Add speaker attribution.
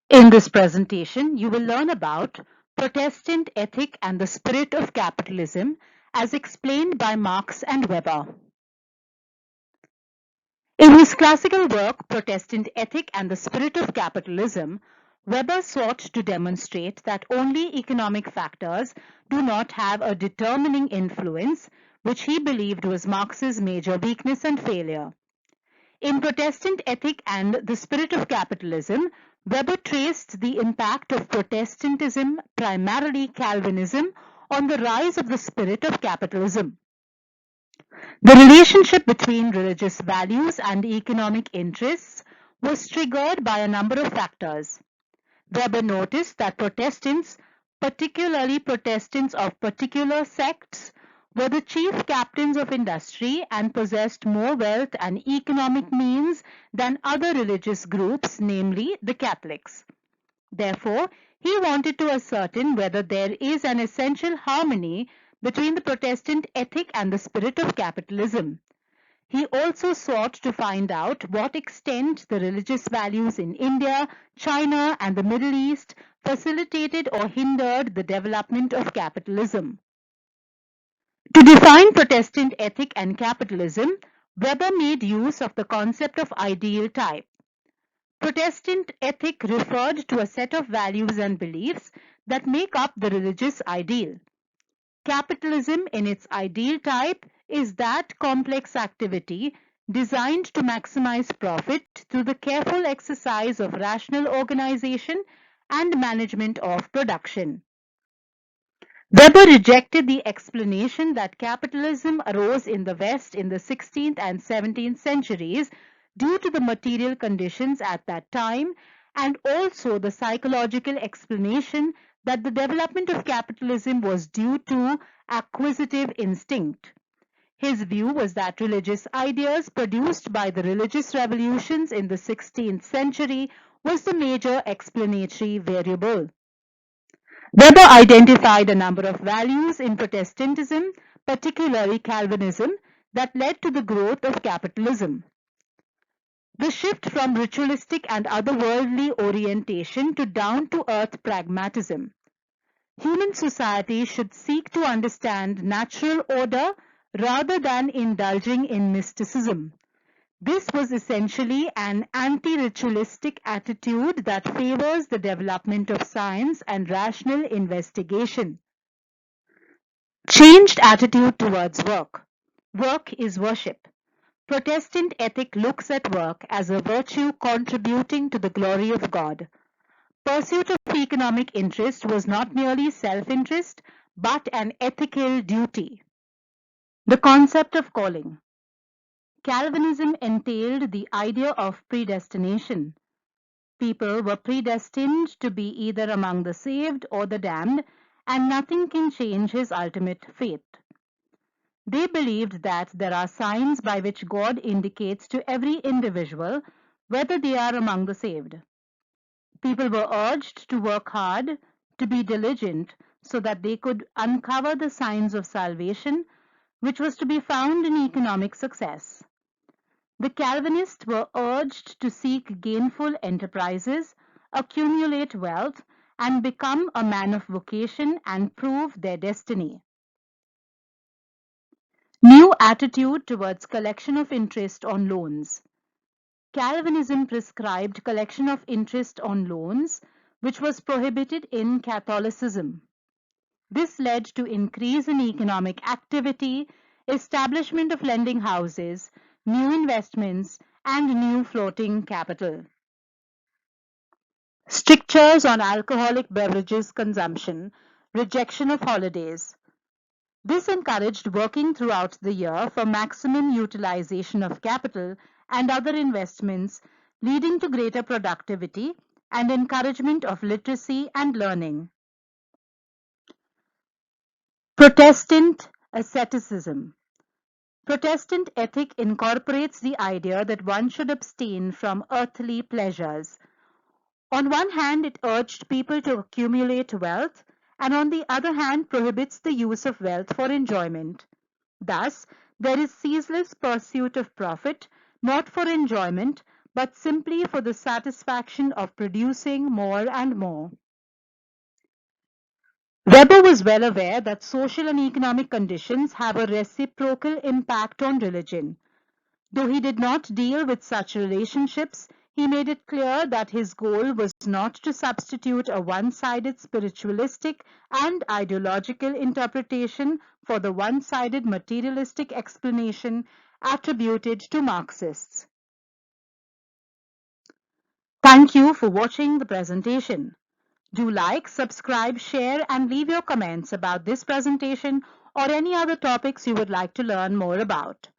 Speaker 1: In this presentation, you will learn about Protestant ethic and the spirit of capitalism as explained by Marx and Weber. In his classical work, Protestant Ethic and the Spirit of Capitalism, Weber sought to demonstrate that only economic factors do not have a determining influence, which he believed was Marx's major weakness and failure. In Protestant Ethic and the Spirit of Capitalism, Weber traced the impact of Protestantism, primarily Calvinism, on the rise of the spirit of capitalism. The relationship between religious values and economic interests was triggered by a number of factors. Weber noticed that Protestants, particularly Protestants of particular sects, were the chief captains of industry and possessed more wealth and economic means than other religious groups, namely the Catholics. Therefore, he wanted to ascertain whether there is an essential harmony between the Protestant ethic and the spirit of capitalism. He also sought to find out what extent the religious values in India, China, and the Middle East facilitated or hindered the development of capitalism. To define Protestant ethic and capitalism, Weber made use of the concept of ideal type. Protestant ethic referred to a set of values and beliefs that make up the religious ideal. Capitalism in its ideal type is that complex activity designed to maximize profit through the careful exercise of rational organization and management of production. Weber rejected the explanation that capitalism arose in the West in the 16th and 17th centuries due to the material conditions at that time, and also the psychological explanation that the development of capitalism was due to acquisitive instinct. His view was that religious ideas produced by the religious revolutions in the 16th century was the major explanatory variable. Weber identified a number of values in Protestantism, particularly Calvinism, that led to the growth of capitalism. The shift from ritualistic and otherworldly orientation to down-to-earth pragmatism. Human society should seek to understand natural order rather than indulging in mysticism. This was essentially an anti-ritualistic attitude that favors the development of science and rational investigation. Changed attitude towards work. Work is worship. Protestant ethic looks at work as a virtue contributing to the glory of God. Pursuit of economic interest was not merely self-interest, but an ethical duty. The concept of calling. Calvinism entailed the idea of predestination. People were predestined to be either among the saved or the damned, and nothing can change his ultimate fate. They believed that there are signs by which God indicates to every individual whether they are among the saved. People were urged to work hard, to be diligent, so that they could uncover the signs of salvation, which was to be found in economic success. The Calvinists were urged to seek gainful enterprises, accumulate wealth, and become a man of vocation and prove their destiny. New attitude towards collection of interest on loans. Calvinism prescribed collection of interest on loans, which was prohibited in Catholicism. This led to increase in economic activity, establishment of lending houses, new investments, and new floating capital. Strictures on alcoholic beverages consumption, rejection of holidays. This encouraged working throughout the year for maximum utilization of capital and other investments, leading to greater productivity and encouragement of literacy and learning. Protestant asceticism. Protestant ethic incorporates the idea that one should abstain from earthly pleasures. On one hand, it urged people to accumulate wealth, and on the other hand prohibits the use of wealth for enjoyment. Thus, there is ceaseless pursuit of profit, not for enjoyment, but simply for the satisfaction of producing more and more. Weber was well aware that social and economic conditions have a reciprocal impact on religion. Though he did not deal with such relationships, he made it clear that his goal was not to substitute a one-sided spiritualistic and ideological interpretation for the one-sided materialistic explanation attributed to Marxists. Thank you for watching the presentation. Do like, subscribe, share, and leave your comments about this presentation or any other topics you would like to learn more about.